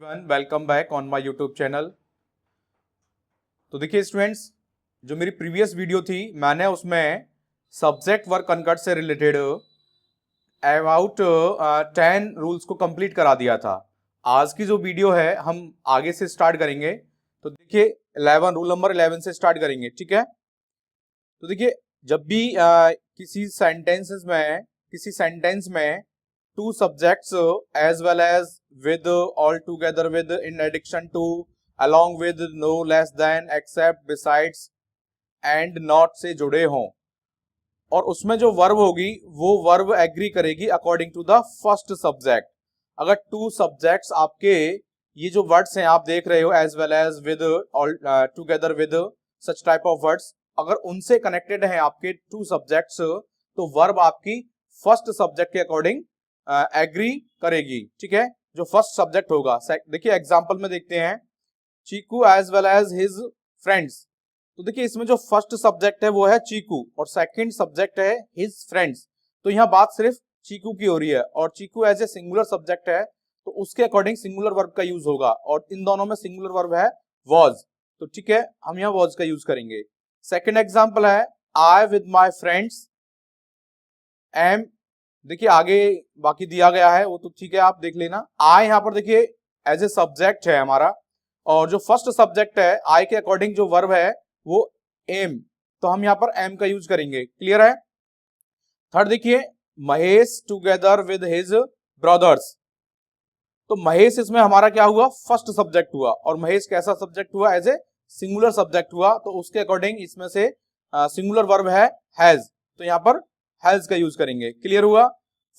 Welcome back on my YouTube channel. तो देखिए students, जो मेरी प्रीवियस वीडियो थी मैंने उसमें सब्जेक्ट वर्ब कनकट से रिलेटेड अबाउट 10 रूल्स को कंप्लीट करा दिया था। आज की जो वीडियो है हम आगे से स्टार्ट करेंगे। तो देखिए 11 रूल नंबर 11 से स्टार्ट करेंगे, ठीक है। तो देखिए जब भी किसी सेंटेंस में two subjects as well as with, all together with, in addiction to, along with, no less than, except, besides and not से जुड़े हों और उसमें जो वर्ब होगी वो वर्ब एग्री करेगी according to the first subject. अगर टू सब्जेक्ट्स आपके ये जो वर्ड्स हैं आप देख रहे हो as well as with, all together with, such type of words, अगर उनसे कनेक्टेड हैं आपके टू सब्जेक्ट्स तो वर्ब आपकी फर्स्ट सब्जेक्ट के अकॉर्डिंग एग्री करेगी, ठीक है, जो फर्स्ट सब्जेक्ट होगा। देखिए एग्जांपल में देखते हैं, Chiku as well as his friends. तो देखिए इसमें जो फर्स्ट सब्जेक्ट है वो है चीकू और सेकंड सब्जेक्ट है हिज फ्रेंड्स। तो यहाँ बात सिर्फ चीकू की हो रही है और चीकू एज ए सिंगुलर सब्जेक्ट है तो उसके अकॉर्डिंग सिंगुलर वर्ब का यूज होगा और इन दोनों में सिंगुलर वर्ब है वॉज। तो ठीक है, हम यहाँ वॉज का यूज करेंगे। सेकेंड एग्जाम्पल है, आई विद माई फ्रेंड्स एम। देखिए आगे बाकी दिया गया है वो तो ठीक है, आप देख लेना। आई यहाँ पर देखिए एज ए सब्जेक्ट है हमारा और जो फर्स्ट सब्जेक्ट है आई के अकॉर्डिंग जो वर्ब है वो एम, तो हम यहां पर एम का यूज करेंगे। क्लियर है। थर्ड देखिए, Mahesh together with his brothers. तो महेश इसमें हमारा क्या हुआ, फर्स्ट सब्जेक्ट हुआ और महेश कैसा सब्जेक्ट हुआ, एज ए सिंगुलर सब्जेक्ट हुआ, तो उसके अकॉर्डिंग इसमें से सिंगुलर वर्ब है हैज, तो यहां पर हैज का यूज करेंगे। क्लियर हुआ।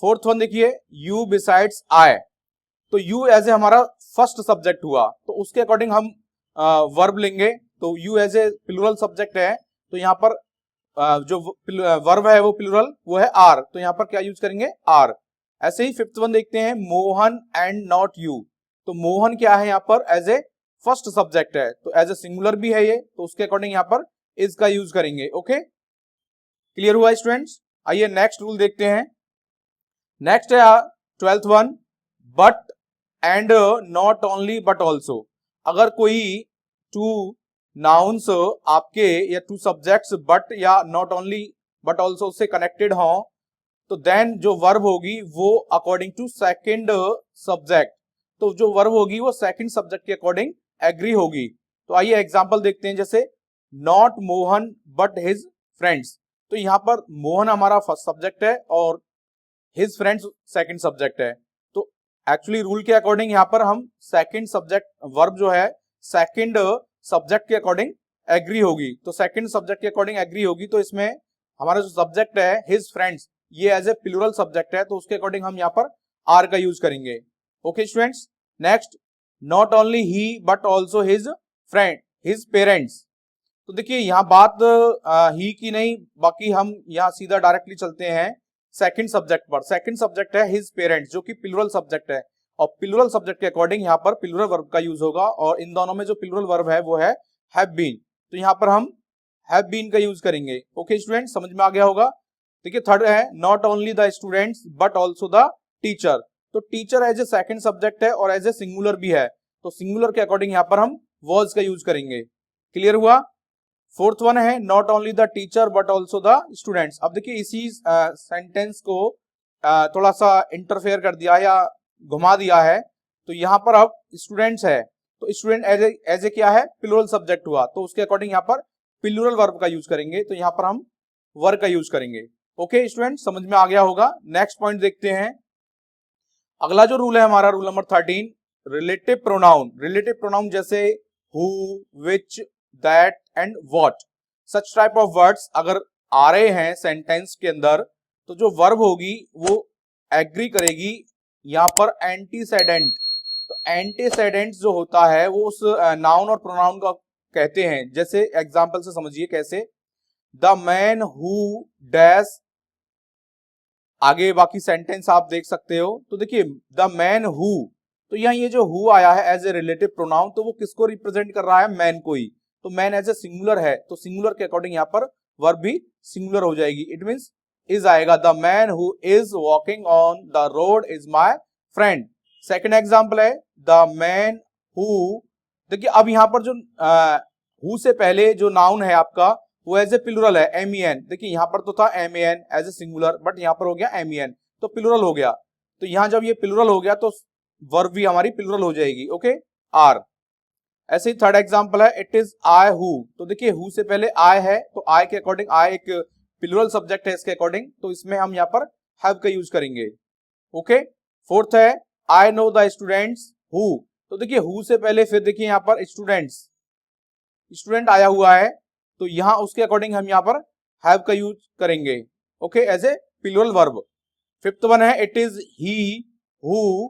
फोर्थ वन देखिए, यू बिसाइड्स आई। तो यू एज ए हमारा फर्स्ट सब्जेक्ट हुआ तो उसके अकॉर्डिंग हम वर्ब लेंगे। तो you as a plural subject है तो यहाँ पर जो वर्ब है वो प्लूरल वो है आर, तो यहाँ पर क्या यूज करेंगे, आर। ऐसे ही फिफ्थ वन देखते हैं, मोहन एंड नॉट यू। तो मोहन क्या है यहाँ पर, एज ए फर्स्ट सब्जेक्ट है तो एज ए सिंगुलर भी है ये, तो उसके अकॉर्डिंग यहाँ पर इज का यूज करेंगे। ओके, क्लियर हुआ स्टूडेंट्स। आइए नेक्स्ट रूल देखते हैं। नेक्स्ट है 12th one, but and not only but also. अगर कोई टू नाउन्स आपके या टू सब्जेक्ट्स बट या not only but also say connected हो तो देन जो वर्ब होगी वो अकॉर्डिंग टू सेकंड सब्जेक्ट, तो जो वर्ब होगी वो सेकंड सब्जेक्ट के अकॉर्डिंग एग्री होगी। तो आइए एग्जांपल देखते हैं, जैसे not Mohan but his friends. तो यहाँ पर मोहन हमारा फर्स्ट सब्जेक्ट है और हिज फ्रेंड्स सेकंड सब्जेक्ट है। तो एक्चुअली रूल के अकॉर्डिंग यहाँ पर हम सेकंड सब्जेक्ट वर्ब जो है सेकंड सब्जेक्ट के अकॉर्डिंग एग्री होगी। तो सेकंड सब्जेक्ट के अकॉर्डिंग एग्री होगी तो इसमें हमारा जो सब्जेक्ट है हिज फ्रेंड्स ये एज ए प्लूरल सब्जेक्ट है तो उसके अकॉर्डिंग हम यहाँ पर आर का यूज करेंगे। Okay students. Next, not only he but also his friend his parents. तो देखिए यहाँ बात ही की नहीं, बाकी हम यहाँ सीधा डायरेक्टली चलते हैं सेकंड सब्जेक्ट पर। सेकंड सब्जेक्ट है हिज पेरेंट्स जो कि प्लूरल सब्जेक्ट है और प्लूरल सब्जेक्ट के अकॉर्डिंग यहाँ पर प्लूरल वर्ब का यूज होगा और इन दोनों में जो प्लूरल वर्ब है वो है हैव बीन, तो यहाँ पर हम हैव बीन का यूज करेंगे। ओके स्टूडेंट, समझ में आ गया होगा। देखिए थर्ड है, not only the students but also the teacher. तो teacher as a second subject है और एज ए सिंगुलर भी है तो सिंगुलर के अकॉर्डिंग यहाँ पर हम वॉज का यूज करेंगे। क्लियर हुआ। फोर्थ वन है, not only the teacher but also the students. अब देखिए इसी सेंटेंस को थोड़ा सा इंटरफेयर कर दिया या घुमा दिया है, तो यहाँ पर अब स्टूडेंट्स है तो स्टूडेंट एज ए क्या है, प्लूरल सब्जेक्ट हुआ तो उसके अकॉर्डिंग यहाँ पर प्लूरल वर्ब का यूज करेंगे, तो यहाँ पर हम वर्ब का यूज करेंगे। ओके स्टूडेंट, समझ में आ गया होगा। नेक्स्ट पॉइंट देखते हैं। अगला जो रूल है हमारा rule number 13, relative pronoun. Relative pronoun जैसे who, which, that and what, such type of words अगर आ रहे हैं सेंटेंस के अंदर तो जो वर्ब होगी वो एग्री करेगी यहाँ पर एंटीसेडेंट। तो एंटीसेडेंट जो होता है वो उस नाउन और प्रोनाउन का कहते हैं। जैसे एग्जांपल से समझिए कैसे, द मैन हु डैश, आगे बाकी सेंटेंस आप देख सकते हो। तो देखिए द मैन हु, तो यहाँ ये जो हु आया है एज ए रिलेटिव प्रोनाउन तो वो किसको रिप्रेजेंट कर रहा है, मैन को ही। तो मैन एज ए सिंगुलर है तो सिंगुलर के अकॉर्डिंग यहाँ पर वर्ब भी सिंगुलर हो जाएगी। इट मींस इज आएगा, the man who is walking on the road is my friend. Second example है द मैन हु, देखिए अब यहां पर जो हु से पहले जो नाउन है आपका वो एज ए प्लूरल है MEN, देखिए यहां पर तो था MEN as a singular, but यहां पर हो गया MEN तो प्लूरल हो गया। तो यहां जब ये प्लूरल हो गया तो वर्ब भी हमारी प्लूरल हो जाएगी, ओके आर। ऐसे ही थर्ड एग्जांपल है इट इज आई हु, तो देखिए हु से पहले आई है तो आई के अकॉर्डिंग आई एक प्लूरल सब्जेक्ट है इसके अकॉर्डिंग, तो इसमें हम यहाँ पर हैव का यूज करेंगे, ओके। फोर्थ है I know the students who, तो देखिए हु से पहले फिर देखिए यहाँ पर स्टूडेंट्स, स्टूडेंट आया हुआ है तो यहां उसके अकॉर्डिंग हम यहाँ पर हैव का यूज करेंगे, okay as a plural verb. Fifth one है इट इज ही हु,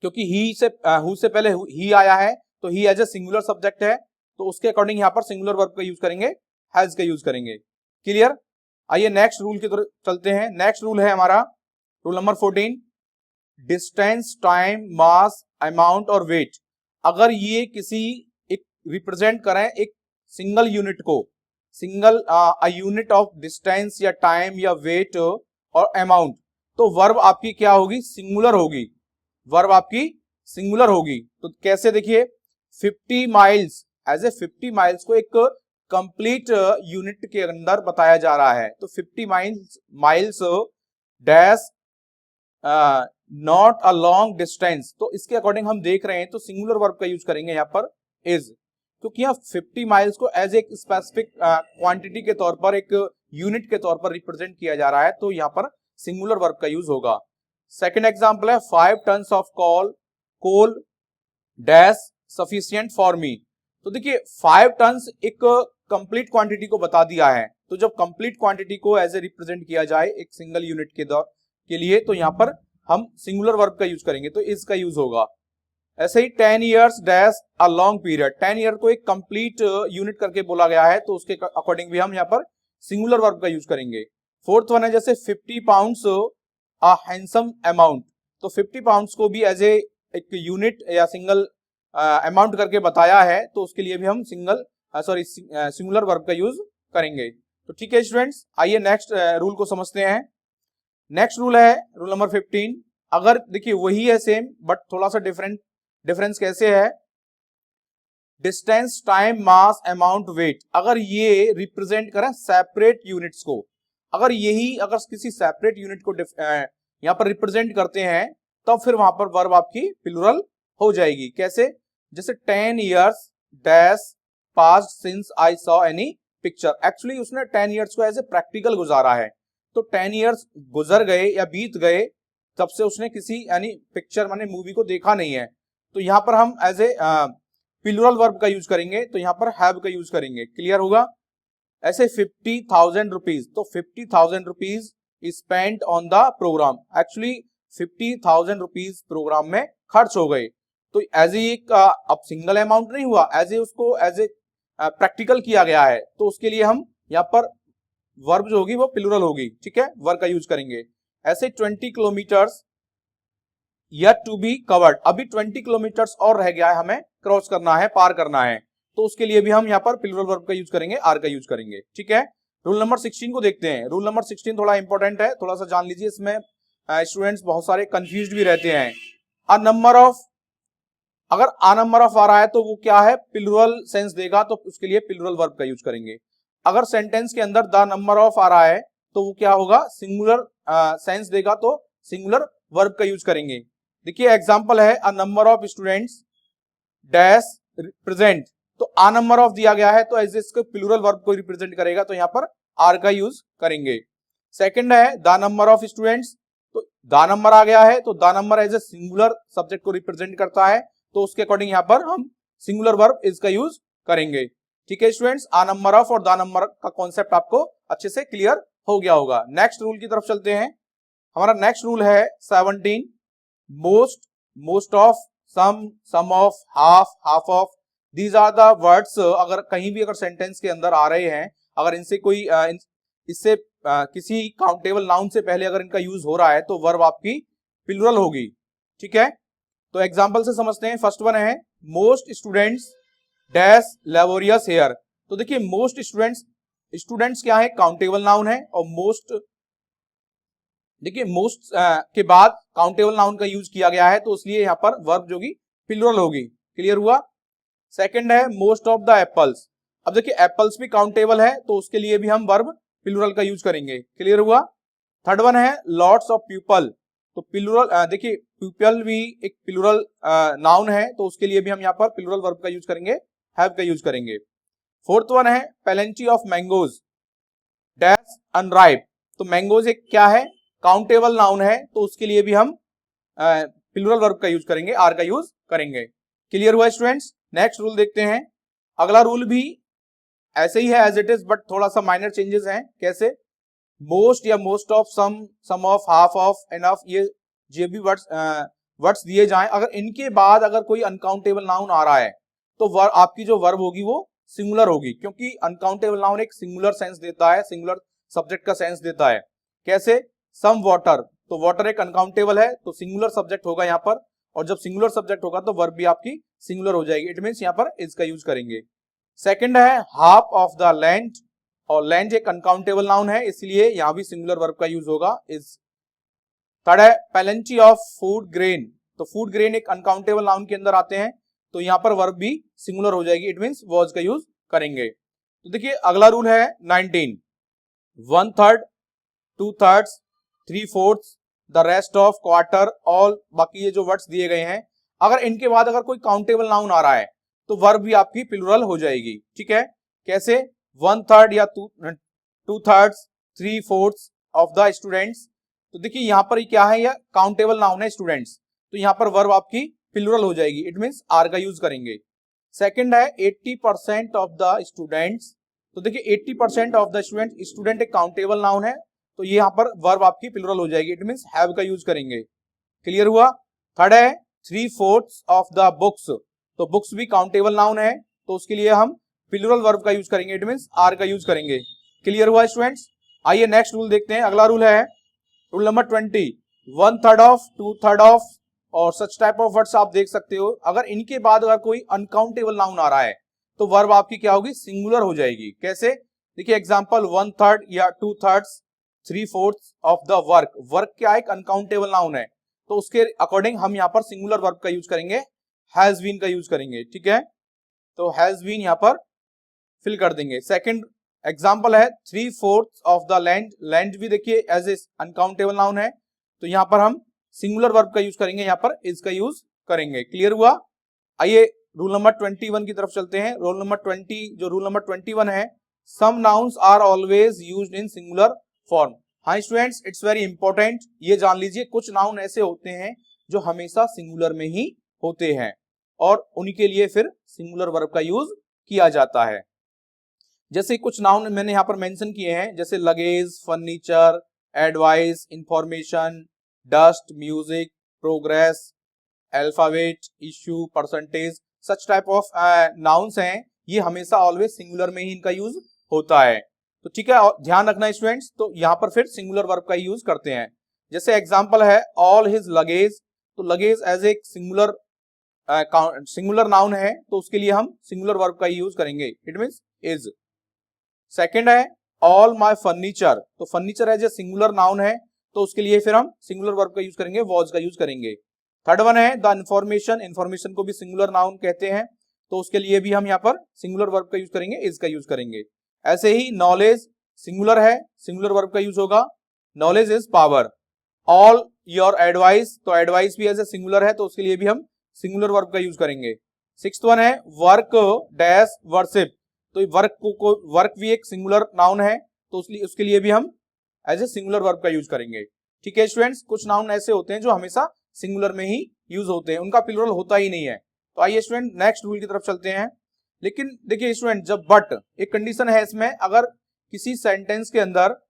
क्योंकि हु से पहले ही आया है तो he as a singular subject है तो उसके अकॉर्डिंग यहाँ पर सिंगुलर वर्ब का यूज करेंगे, हैज का यूज करेंगे। क्लियर। आइए नेक्स्ट रूल की तरफ चलते हैं। नेक्स्ट रूल है हमारा rule number 14, distance, time, mass, amount और वेट। अगर ये किसी एक रिप्रेजेंट करें एक सिंगल यूनिट को, सिंगल यूनिट ऑफ डिस्टेंस या टाइम या वेट और अमाउंट, तो वर्ब आपकी क्या होगी, सिंगुलर होगी, वर्ब आपकी सिंगुलर होगी। तो कैसे, देखिए 50 माइल्स, एज ए 50 माइल्स को एक कंप्लीट यूनिट के अंदर बताया जा रहा है तो 50 miles dash not a long distance, तो इसके अकॉर्डिंग हम देख रहे हैं तो सिंगुलर वर्ब का यूज करेंगे यहाँ पर इज, क्योंकि यहाँ 50 माइल्स को एज एक स्पेसिफिक क्वांटिटी के तौर पर एक यूनिट के तौर पर रिप्रेजेंट किया जा रहा है तो यहाँ पर सिंगुलर वर्ब का यूज होगा। सेकेंड एग्जाम्पल है 5 tons of coal dash sufficient for me, तो देखिए 5 टन्स एक कंप्लीट क्वांटिटी को बता दिया है, तो जब कंप्लीट क्वांटिटी को एज ए रिप्रेजेंट किया जाए एक सिंगल यूनिट के लिए तो यहाँ पर हम सिंगुलर वर्ब का यूज करेंगे तो इज का यूज होगा। ऐसे ही 10 years dash a long period, 10 year को एक कंप्लीट यूनिट करके बोला गया है तो उसके अकॉर्डिंग भी हम यहाँ पर सिंगुलर वर्ब का यूज करेंगे। फोर्थ वन है जैसे 50 पाउंड्स अ हैंडसम अमाउंट, तो 50 पाउंड्स को भी एज ए एक यूनिट या सिंगल अमाउंट करके बताया है तो उसके लिए भी हम सिंगुलर वर्ब का यूज करेंगे। तो ठीक है स्टूडेंट्स, आइए नेक्स्ट रूल को समझते हैं। नेक्स्ट रूल है रूल नंबर 15, अगर देखिए वही है सेम बट थोड़ा सा डिफरेंस कैसे है, distance, time, mass, amount, wait, अगर ये रिप्रेजेंट करें सेपरेट यूनिट्स को, अगर किसी सेपरेट यूनिट को यहाँ पर रिप्रेजेंट करते हैं तब फिर वहां पर वर्ब आपकी प्लूरल हो जाएगी। कैसे, जैसे 10 years dash past since I saw any picture, actually उसने 10 ईयर्स को एज ए प्रैक्टिकल गुजारा है तो 10 ईयर्स गुजर गए या बीत गए तब से उसने किसी यानी पिक्चर माने मूवी को देखा नहीं है, तो यहाँ पर हम एज ए प्लूरल वर्ब का यूज करेंगे तो यहाँ पर हैव का यूज करेंगे। क्लियर होगा। ऐसे 50,000 रुपीज, तो 50,000 rupees spent on the programme, actually 50,000 rupees programme में खर्च हो गए तो एज एक अब सिंगल अमाउंट नहीं हुआ, एज ए उसको एज ए प्रैक्टिकल किया गया है तो उसके लिए हम यहाँ पर वर्ब जो होगी वो प्लूरल होगी, ठीक है, वर्ब का यूज करेंगे। ऐसे 20 kilometres yet to be covered, अभी 20 किलोमीटर्स और रह गया है हमें क्रॉस करना है, पार करना है, तो उसके लिए भी हम यहाँ पर प्लूरल वर्ब का यूज करेंगे, आर का यूज करेंगे, ठीक है। रूल नंबर 16 को देखते हैं। रूल नंबर 16 थोड़ा इंपॉर्टेंट है, थोड़ा सा जान लीजिए, इसमें स्टूडेंट्स बहुत सारे कंफ्यूज्ड भी रहते हैं। अ नंबर ऑफ, अगर आ नंबर ऑफ आ रहा है तो वो क्या है, प्लूरल सेंस देगा तो उसके लिए प्लूरल वर्ब का यूज करेंगे। अगर सेंटेंस के अंदर द नंबर ऑफ आ रहा है तो वो क्या होगा, सिंगुलर सेंस देगा तो सिंगुलर वर्ब का यूज करेंगे। देखिए एग्जांपल है a number of students dash represent, तो आ नंबर ऑफ दिया गया है तो एज इसको प्लूरल वर्ब को रिप्रेजेंट करेगा तो यहाँ पर आर का यूज करेंगे। सेकंड है द नंबर ऑफ स्टूडेंट्स, तो द नंबर आ गया है तो the number as a singular subject को रिप्रेजेंट करता है तो उसके अकॉर्डिंग यहाँ पर हम सिंगुलर वर्ब इज का यूज करेंगे। ठीक है स्टूडेंट्स, आ नंबर ऑफ और द नंबर का कॉन्सेप्ट आपको अच्छे से क्लियर हो गया होगा। नेक्स्ट रूल की तरफ चलते हैं। हमारा नेक्स्ट रूल है 17, most of, some of, half of, these are the words. अगर कहीं भी अगर सेंटेंस के अंदर आ रहे हैं, अगर इनसे कोई इससे किसी काउंटेबल नाउन से पहले अगर इनका यूज हो रहा है तो वर्ब आपकी प्लूरल होगी, ठीक है। तो एग्जांपल से समझते हैं। फर्स्ट वन है most students dash laborious here, तो देखिए मोस्ट स्टूडेंट्स क्या है, काउंटेबल नाउन है और मोस्ट, देखिए मोस्ट के बाद काउंटेबल नाउन का यूज किया गया है, तो इसलिए यहाँ पर वर्ब जो कि प्लूरल होगी। क्लियर हुआ। सेकंड है मोस्ट ऑफ द एप्पल्स। अब देखिए एप्पल्स भी काउंटेबल है, तो उसके लिए भी हम वर्ब प्लूरल का यूज करेंगे। क्लियर हुआ। थर्ड वन है लॉट्स ऑफ पीपल, तो प्लूरल देखिए पीपल भी एक प्लूरल नाउन है, तो उसके लिए भी हम यहाँ पर प्लूरल वर्ब का यूज करेंगे, हैव का यूज करेंगे। फोर्थ वन है plenty of mangoes dash unripe, तो मैंगोज एक क्या है, काउंटेबल नाउन है, तो उसके लिए भी हम प्लूरल वर्ब का यूज करेंगे, आर का यूज करेंगे। क्लियर हुआ स्टूडेंट्स। नेक्स्ट रूल देखते हैं। अगला रूल भी ऐसे ही है एज इट इज, बट थोड़ा सा माइनर चेंजेस हैं। कैसे, मोस्ट या most of, some of, half of, enough, ये जो भी वर्ड्स दिए जाएं, अगर इनके बाद अगर कोई अनकाउंटेबल नाउन आ रहा है तो आपकी जो वर्ब होगी वो सिंगुलर होगी, क्योंकि अनकाउंटेबल नाउन एक सिंगुलर सेंस देता है, सिंगुलर सब्जेक्ट का सेंस देता है। कैसे, सम वाटर, तो वाटर एक अनकाउंटेबल है, तो सिंगुलर सब्जेक्ट होगा यहाँ पर, और जब सिंगुलर सब्जेक्ट होगा तो वर्ब भी आपकी सिंगुलर हो जाएगी। इट मींस यहाँ पर इज का यूज करेंगे। सेकंड है हाफ ऑफ द लैंड, और लैंड एक अनकाउंटेबल नाउन है, इसलिए यहां भी सिंगुलर वर्ब का यूज होगा, इज। थर्ड है पेलेंटी ऑफ फूड ग्रेन, तो फूड ग्रेन एक अनकाउंटेबल नाउन के अंदर आते हैं, तो यहां पर वर्ब भी सिंगुलर हो जाएगी, इट मींस वॉज का यूज करेंगे। तो देखिए अगला रूल है 19, 1/3, 2/3, 3/4, the rest of, quarter, all, बाकी ये जो वर्ड्स दिए गए हैं, अगर इनके बाद अगर कोई काउंटेबल नाउन आ रहा है तो वर्ब भी आपकी प्लूरल हो जाएगी। ठीक है, कैसे, 1/3 या 2/3, 3/4 ऑफ द स्टूडेंट्स, तो देखिए यहां पर क्या है, यह काउंटेबल नाउन है स्टूडेंट्स, तो यहां पर वर्ब आपकी प्लूरल हो जाएगी, इट मींस आर का यूज करेंगे। सेकंड है 80% ऑफ द स्टूडेंट्स, तो देखिए 80% ऑफ द स्टूडेंट, स्टूडेंट एक काउंटेबल नाउन है, तो ये यहां पर वर्ब आपकी प्लूरल हो जाएगी, इट मींस हैव का यूज करेंगे। क्लियर हुआ। थर्ड है 3/4 ऑफ द बुक्स, तो बुक्स भी काउंटेबल नाउन है, तो उसके लिए हम प्लूरल वर्ब का यूज करेंगे, इट मींस आर का यूज करेंगे। क्लियर हुआ स्टूडेंट्स। आइए नेक्स्ट रूल देखते हैं। अगला रूल है रूल नंबर 20, 1/3 ऑफ, 2/3 ऑफ, और सच टाइप ऑफ वर्ड्स आप देख सकते हो, अगर इनके बाद अगर कोई अनकाउंटेबल नाउन आ रहा है तो वर्ब आपकी क्या होगी, सिंगुलर हो जाएगी। कैसे, देखिए एग्जांपल 1/3 या 2/3, 3/4 ऑफ द वर्क, वर्क क्या एक अनकाउंटेबल नाउन है, तो उसके अकॉर्डिंग हम यहाँ पर सिंगुलर वर्ब का यूज करेंगे, हैज बीन का यूज करेंगे। ठीक है, तो हैज बीन यहाँ पर फिल कर देंगे। सेकंड एग्जांपल है 3/4 ऑफ द लैंड, लैंड भी देखिए एज ए अनकाउंटेबल नाउन है, तो यहाँ पर हम सिंगुलर वर्ब का यूज करेंगे, यहाँ पर इज का यूज करेंगे। क्लियर हुआ। आइए रूल नंबर 21 की तरफ चलते हैं। रूल नंबर 21 है, some nouns are always used in singular form. हाँ स्टूडेंट्स, इट्स वेरी इंपॉर्टेंट, ये जान लीजिए कुछ नाउन ऐसे होते हैं जो हमेशा सिंगुलर में ही होते हैं, और उनके लिए फिर सिंगुलर वर्ब का यूज किया जाता है। जैसे कुछ नाउन मैंने यहाँ पर मेंशन किए हैं, जैसे luggage, furniture, advice, information, dust, music, progress, alphabet, issue, percentage, such type of nouns हैं, ये हमेशा ऑलवेज सिंगुलर में ही इनका यूज होता है। तो ठीक है, ध्यान रखना स्टूडेंट्स, तो यहाँ पर फिर सिंगुलर वर्ब का यूज करते हैं। जैसे एग्जांपल है ऑल हिज लगेज, तो luggage as a singular noun है, तो उसके लिए हम सिंगुलर वर्ब का यूज करेंगे, इट मींस इज। सेकंड है ऑल माय फर्नीचर, तो furniture as a singular noun है, तो उसके लिए फिर हम सिंगुलर वर्ब का यूज करेंगे, वॉज का यूज करेंगे। थर्ड वन है द इंफॉर्मेशन, इंफॉर्मेशन को भी सिंगुलर नाउन कहते हैं, तो उसके लिए भी हम यहाँ पर सिंगुलर वर्ब का यूज करेंगे, इज का यूज करेंगे। ऐसे ही नॉलेज सिंगुलर है, सिंगुलर वर्ब का यूज होगा, knowledge is power. All your advice, तो एडवाइस भी ऐसे सिंगुलर है, तो उसके लिए भी हम सिंगुलर वर्ब का यूज करेंगे। सिक्स्थ वन है वर्क डैश वर्शिप, तो वर्क भी एक सिंगुलर नाउन है, तो उसके लिए भी हम एज ए सिंगुलर वर्ब का यूज करेंगे। ठीक है स्टूडेंट्स, कुछ नाउन ऐसे होते हैं जो हमेशा सिंगुलर में ही यूज होते हैं, उनका प्लूरल होता ही नहीं है। तो आइए स्टूडेंट नेक्स्ट रूल की तरफ चलते हैं। लेकिन देखिए स्टूडेंट, जब बट एक कंडीशन है इसमें, अगर किसी सेंटेंस के अंदर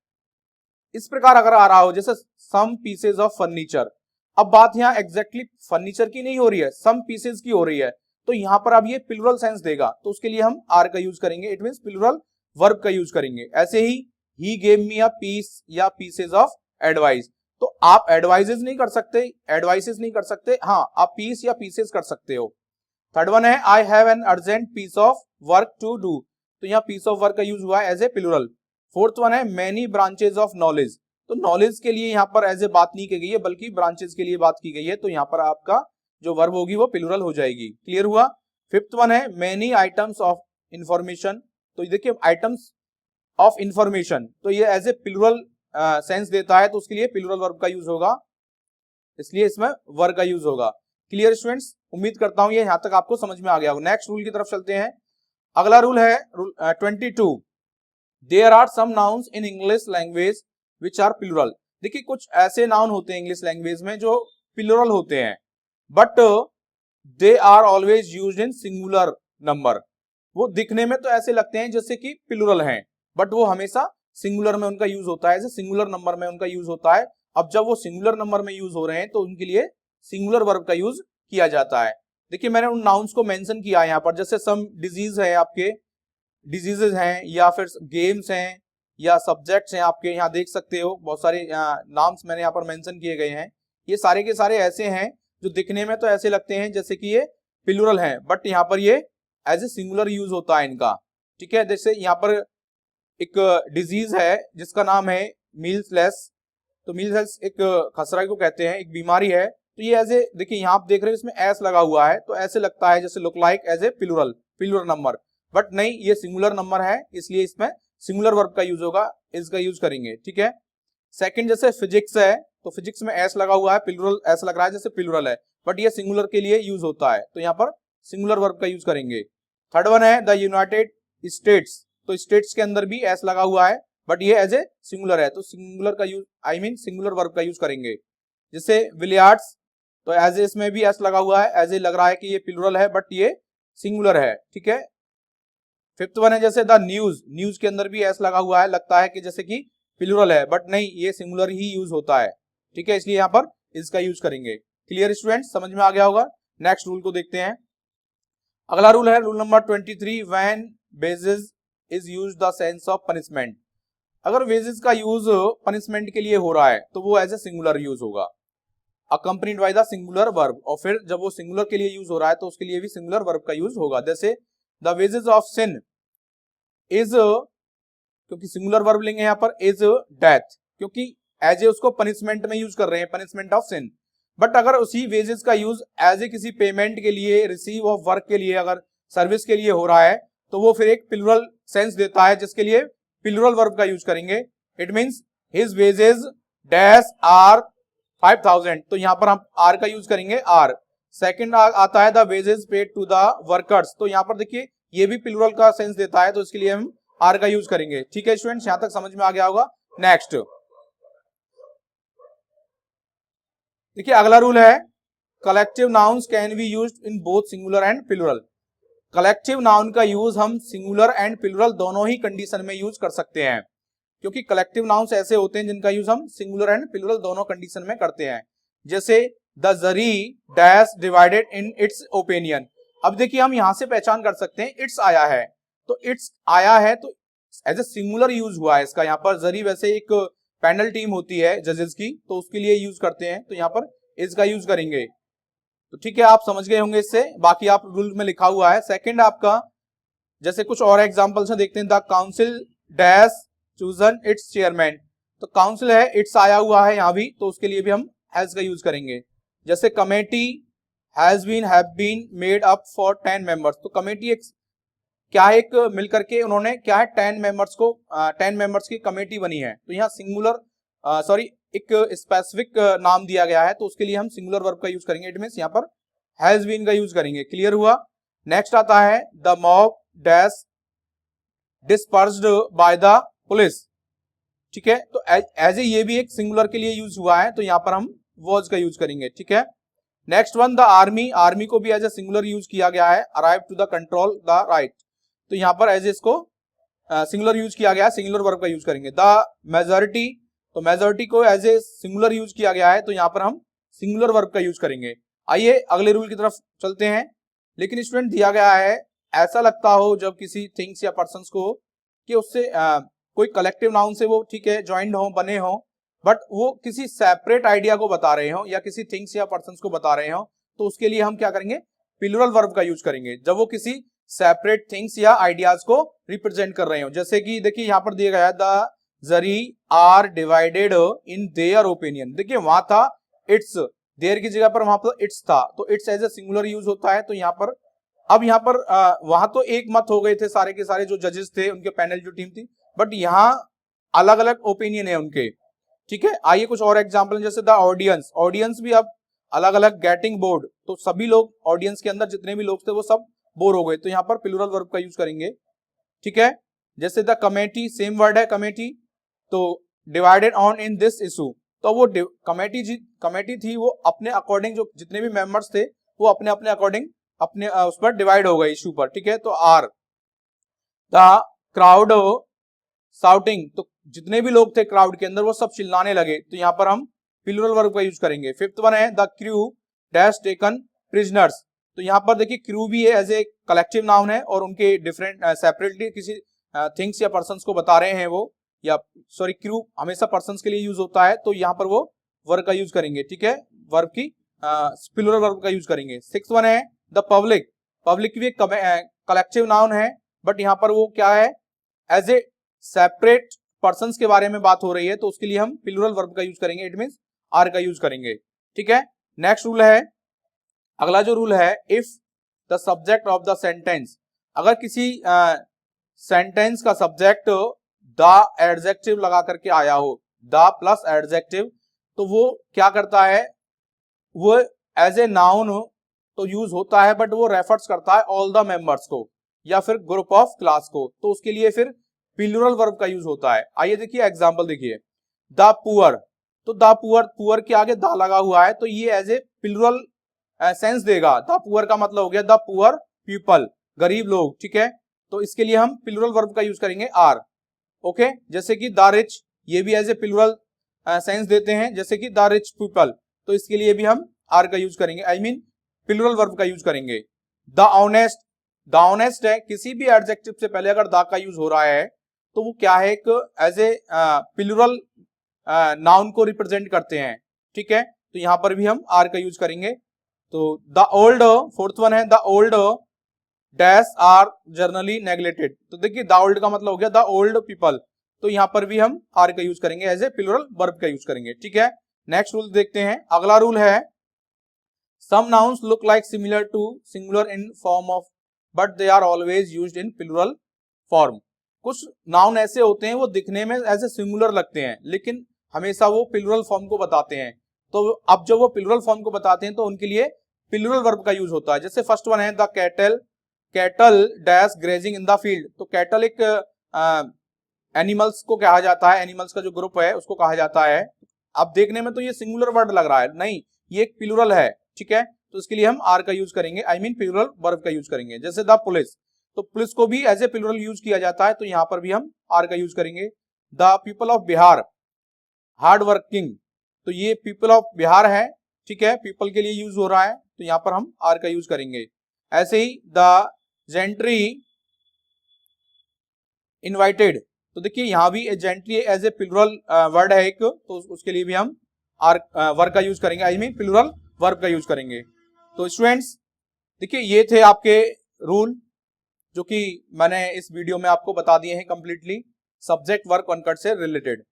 इस प्रकार अगर आ रहा हो जैसे सम पीसेज ऑफ फर्नीचर, अब बात यहाँ एग्जैक्टली फर्नीचर की नहीं हो रही है, सम पीसेज की हो रही है, तो यहाँ पर अब ये प्लूरल सेंस देगा, तो उसके लिए हम आर का यूज करेंगे, इट मींस प्लूरल वर्ब का यूज करेंगे। ऐसे ही गेव मी अ पीस या पीसेज ऑफ एडवाइस, तो आप एडवाइजेस नहीं कर सकते, एडवाइसेस नहीं कर सकते, हाँ आप पीस या पीसेस कर सकते हो। थर्ड वन है I have an urgent piece of work to do, तो यहाँ पीस ऑफ वर्क का यूज हुआ है as a plural. Fourth one है मेनी ब्रांचेस ऑफ नॉलेज, तो नॉलेज के लिए यहाँ पर एज ए बात नहीं की गई है, बल्कि ब्रांचेस के लिए बात की गई है, तो यहाँ पर आपका जो वर्ब होगी वो प्लूरल हो जाएगी। क्लियर हुआ। फिफ्थ वन है मेनी आइटम्स ऑफ इंफॉर्मेशन। तो देखिए आइटम्स ऑफ इंफॉर्मेशन, तो ये एज ए प्लूरल सेंस देता है, तो उसके लिए प्लूरल वर्ब का यूज होगा, इसलिए इसमें वर्ब का यूज होगा। क्लियर स्टूडेंट्स, उम्मीद करता हूं ये यहां तक आपको समझ में आ गया होगा। नेक्स्ट रूल की तरफ चलते हैं। अगला रूल है rule 22, there are some nouns in English language which are plural. देखिए कुछ ऐसे नाउन होते हैं इंग्लिश लैंग्वेज में जो प्लूरल होते हैं, but they are always used in singular number. वो दिखने में तो ऐसे लगते हैं जैसे कि प्लूरल हैं, बट वो हमेशा सिंगुलर में उनका यूज होता है, जैसे सिंगुलर नंबर में उनका यूज होता है। अब जब वो सिंगुलर नंबर में यूज हो रहे हैं तो उनके लिए सिंगुलर वर्ब का यूज किया जाता है। देखिए मैंने उन नाउन्स को मेंशन किया है यहाँ पर, जैसे सम डिजीज है, आपके डिजीजेज हैं, या फिर गेम्स हैं, या सब्जेक्ट्स हैं, आपके यहाँ देख सकते हो बहुत सारे नाम्स मैंने यहाँ पर मेंशन किए गए हैं। ये सारे के सारे ऐसे हैं जो दिखने में तो ऐसे लगते हैं जैसे कि ये प्लूरल हैं, बट यहाँ पर ये एज ए सिंगुलर यूज होता है इनका। ठीक है, जैसे यहाँ पर एक डिजीज है जिसका नाम है मीजल्स। तो मीजल्स एक खसरा को कहते हैं, एक बीमारी है। तो ये ऐसे देखिए यहाँ आप देख रहे हो इसमें एस लगा हुआ है, तो ऐसे लगता है जैसे look like as a plural number, but नहीं, ये सिंगुलर नंबर है, इसलिए इसमें सिंगुलर वर्ब का यूज होगा, इसका यूज करेंगे। ठीक है। सेकंड जैसे फिजिक्स है, तो फिजिक्स में एस लगा हुआ है, प्लूरल ऐसा लग रहा है जैसे प्लूरल है, बट ये सिंगुलर के लिए यूज होता है, तो यहाँ पर सिंगुलर वर्ब का यूज करेंगे। थर्ड वन है द यूनाइटेड स्टेट्स। तो स्टेट्स के अंदर भी एस लगा हुआ है, बट ये एज ए सिंगुलर है, तो सिंगुलर का यूज सिंगुलर वर्ब का यूज करेंगे। जैसे विलियार्ड्स, तो एज ए इसमें भी एस लगा हुआ है, एज ए लग रहा है कि ये प्लूरल है, बट ये सिंगुलर है। ठीक है। फिफ्थ वन है जैसे द न्यूज के अंदर भी एस लगा हुआ है, लगता है कि जैसे कि प्लूरल है, बट नहीं, ये सिंगुलर ही यूज होता है। ठीक है, इसलिए यहाँ पर इसका यूज करेंगे। क्लियर स्टूडेंट्स, समझ में आ गया होगा। नेक्स्ट रूल को देखते हैं। अगला रूल है rule number 23, when wages is used the sense of punishment. अगर वेजेस का यूज पनिशमेंट के लिए हो रहा है तो वो एज ए सिंगुलर यूज होगा, accompanied by the singular verb. और फिर जब वो सिंगुलर के लिए यूज हो रहा है तो उसके लिए भी सिंगुलर वर्ब का यूज होगा। जैसे the wages of sin is, क्योंकि सिंगुलर वर्ब लेंगे यहाँ पर, इज डेथ, क्योंकि एज ए उसको पनिशमेंट में यूज कर रहे हैं, पनिशमेंट ऑफ सिन। बट अगर उसी वेजेस का यूज एज ए किसी पेमेंट के लिए, रिसीव ऑफ वर्क के लिए, अगर सर्विस के लिए हो रहा है, तो वो फिर एक प्लूरल सेंस देता है, जिसके लिए प्लूरल वर्ब का यूज करेंगे। It means his wages dash are 5000, तो यहाँ पर हम आर का यूज करेंगे, आर। सेकंड आता है the wages paid to the workers, तो यहाँ पर देखिए ये भी प्लूरल का सेंस देता है, तो इसके लिए हम आर का यूज करेंगे। ठीक है स्टूडेंट्स, यहां तक समझ में आ गया होगा। नेक्स्ट देखिए अगला रूल है collective nouns can be used in both singular and plural. Collective noun का यूज हम सिंगुलर एंड प्लूरल दोनों ही कंडीशन में यूज कर सकते हैं, क्योंकि कलेक्टिव नाउन्स ऐसे होते हैं जिनका यूज हम सिंगुलर एंड प्लूरल दोनों कंडीशन में करते हैं। जैसे the zari dash divided in its opinion. अब देखिए हम यहां से पहचान कर सकते हैं इट्स आया है, तो इट्स आया है तो एज ए सिंगुलर यूज हुआ है इसका। यहाँ पर जरी वैसे एक पैनल टीम होती है जजेस की, तो उसके लिए यूज करते हैं, तो यहाँ पर इसका यूज करेंगे। तो ठीक है, आप समझ गए होंगे इससे, बाकी आप रूल में लिखा हुआ है। सेकंड आपका जैसे कुछ और एग्जांपल्स हैं, देखते हैं। The council dash chosen it's chairman, तो काउंसिल है, इट्स आया हुआ है यहाँ भी, तो उसके लिए भी हम हैज का यूज करेंगे। जैसे committee has been made up for 10 members, तो कमेटी एक क्या है, एक मिलकर के उन्होंने क्या है 10 मेंबर्स की कमेटी बनी है, तो यहाँ सिंगुलर एक स्पेसिफिक नाम दिया गया है, तो उसके लिए हम सिंगुलर वर्ब का यूज करेंगे। इट मींस यहाँ पर हैज बीन का यूज करेंगे। क्लियर हुआ। नेक्स्ट आता है the mob dash dispersed by the police. ठीक है, तो एज ए ये भी एक सिंगुलर के लिए यूज हुआ है, तो यहाँ पर हम वॉज का यूज करेंगे। ठीक है। नेक्स्ट वन द आर्मी को भी एज ए सिंगुलर यूज किया गया है, arrive to the control the right, तो यहाँ पर एज इसको सिंगुलर यूज किया गया है, सिंगुलर वर्ब का यूज करेंगे। द मेजॉरिटी, तो मेजॉरिटी को एज ए सिंगुलर यूज किया गया है, तो यहाँ पर हम सिंगुलर वर्ब का यूज करेंगे। आइए अगले रूल की तरफ चलते हैं। लेकिन स्टूडेंट दिया गया है, ऐसा लगता हो जब किसी थिंग्स या पर्सन्स को कि उससे कोई कलेक्टिव नाउन से वो ठीक है ज्वाइंड हो, बने हो, बट वो किसी सेपरेट आइडिया को बता रहे हो या किसी थिंग्स या पर्सन्स को बता रहे हो, तो उसके लिए हम क्या करेंगे, प्लूरल वर्ब का यूज करेंगे, जब वो किसी सेपरेट थिंग्स या आइडियाज को रिप्रेजेंट कर रहे हो। जैसे कि देखिए यहाँ पर दिया गया है the jury are divided in their opinion. देखिए वहां था इट्स, देयर की जगह पर वहां पर इट्स था, तो it's as a singular use होता है। तो यहाँ पर अब यहाँ पर वहां तो एक मत हो गए थे सारे के सारे जो जजेस थे, उनके पैनल जो टीम थी, बट यहाँ अलग अलग ओपिनियन है उनके। ठीक है, आइए कुछ और एग्जाम्पल, जैसे द ऑडियंस, ऑडियंस भी अब अलग अलग, गेटिंग बोर्ड, तो सभी लोग ऑडियंस के अंदर जितने भी लोग थे वो सब बोर हो गए, तो यहाँ पर प्लूरल वर्ब का यूज करेंगे। ठीक है, जैसे द कमेटी, सेम वर्ड है कमेटी, तो divided on in this issue, तो वो कमेटी थी, वो अपने अकॉर्डिंग, जो जितने भी मेंबर्स थे वो अपने अपने अकॉर्डिंग अपने उस पर डिवाइड हो गए इशू पर। ठीक है, तो आर द क्राउड शाउटिंग, तो जितने भी लोग थे क्राउड के अंदर वो सब चिल्लाने लगे, तो यहाँ पर हम प्लूरल वर्ब का यूज करेंगे। फिफ्थ वन है the crew dash taken prisoners, तो यहाँ पर देखिए क्रू भी है एज ए कलेक्टिव नाउन है, और उनके डिफरेंट सेपरेटली किसी थिंग्स या पर्सन्स को बता रहे हैं वो, या सॉरी क्रू हमेशा पर्सन्स के लिए यूज होता है, तो यहाँ पर वो वर्ब का यूज करेंगे। ठीक है, वर्ब की प्लूरल वर्ब का यूज करेंगे। सिक्स वन है द पब्लिक, पब्लिक भी कलेक्टिव नाउन है, बट यहाँ पर वो क्या है, एज ए सेपरेट पर्सन्स के बारे में बात हो रही है, तो उसके लिए हम प्लूरल वर्ब का यूज करेंगे, इट मींस आर का यूज करेंगे। ठीक है, नेक्स्ट रूल है, अगला जो रूल है, if the subject of the sentence, अगर किसी सेंटेंस का सब्जेक्ट द एडजेक्टिव लगा करके आया हो, द प्लस एडजेक्टिव, तो वो क्या करता है, वो एज ए नाउन तो यूज होता है, बट वो रेफर्स करता है ऑल द मेंबर्स को या फिर ग्रुप ऑफ क्लास को, तो उसके लिए फिर प्लूरल वर्ब का यूज होता है। आइए देखिए एग्जांपल देखिए, द पुअर, तो द पुअर, पुअर के आगे द लगा हुआ है, तो ये एज ए प्लूरल सेंस देगा। द पुअर का मतलब हो गया द पुअर पीपल, गरीब लोग। ठीक है, तो इसके लिए हम प्लूरल वर्ब का यूज करेंगे आर। ओके, जैसे कि द रिच, ये भी एज ए प्लूरल सेंस देते हैं, जैसे कि द रिच पीपल, तो इसके लिए भी हम आर का यूज करेंगे, आई मीन प्लूरल वर्ब का यूज करेंगे। द ऑनेस्ट, द ऑनेस्ट है, किसी भी एडजेक्टिव से पहले अगर द का यूज हो रहा है तो वो क्या है, एक एज ए प्लूरल नाउन को रिप्रेजेंट करते हैं। ठीक है, तो यहां पर भी हम आर का यूज करेंगे। तो द ओल्ड, फोर्थ वन है the old dash are generally neglected, तो देखिए द ओल्ड का मतलब हो गया द ओल्ड पीपल, तो यहां पर भी हम आर का यूज करेंगे, एज ए प्लूरल वर्ब का यूज करेंगे। ठीक है, नेक्स्ट रूल देखते हैं, अगला रूल है, some nouns look like similar to singular in form of but they are always used in plural form, कुछ नाउन ऐसे होते हैं वो दिखने में एज ए सिंगुलर लगते हैं, लेकिन हमेशा वो प्लूरल फॉर्म को बताते हैं। तो अब जब वो प्लूरल फॉर्म को बताते हैं तो उनके लिए प्लूरल वर्ब का यूज होता है। जैसे फर्स्ट वन है the cattle, cattle dash grazing in the field, तो कैटल एक एनिमल्स को कहा जाता है, एनिमल्स का जो ग्रुप है उसको कहा जाता है। अब देखने में तो ये सिंगुलर वर्ड लग रहा है, नहीं ये एक प्लूरल है। ठीक है, तो इसके लिए हम आर का यूज करेंगे, आई मीन प्लूरल वर्ब का यूज करेंगे। जैसे द पुलिस, तो पुलिस को भी एज ए प्लूरल यूज किया जाता है, तो यहां पर भी हम आर का यूज करेंगे। The people of Bihar hard working, तो ये पीपल ऑफ बिहार है। ठीक है, पीपल के लिए यूज हो रहा है, तो यहां पर हम आर का यूज करेंगे। ऐसे ही द जेंट्री इनवाइटेड, तो देखिए यहां भी gentry as a plural word है एक, तो उसके लिए भी हम आर वर्ब का यूज करेंगे, आई मीन प्लूरल वर्ब का यूज करेंगे। तो स्टूडेंट्स देखिए ये थे आपके रूल जो कि मैंने इस वीडियो में आपको बता दिए हैं कंप्लीटली सब्जेक्ट वर्ब कॉन्कर्ड से रिलेटेड।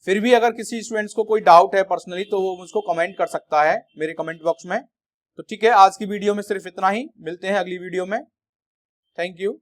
फिर भी अगर किसी स्टूडेंट्स को कोई डाउट है पर्सनली तो वो मुझको कमेंट कर सकता है मेरे कमेंट बॉक्स में। तो ठीक है, आज की वीडियो में सिर्फ इतना ही, मिलते हैं अगली वीडियो में। Thank you.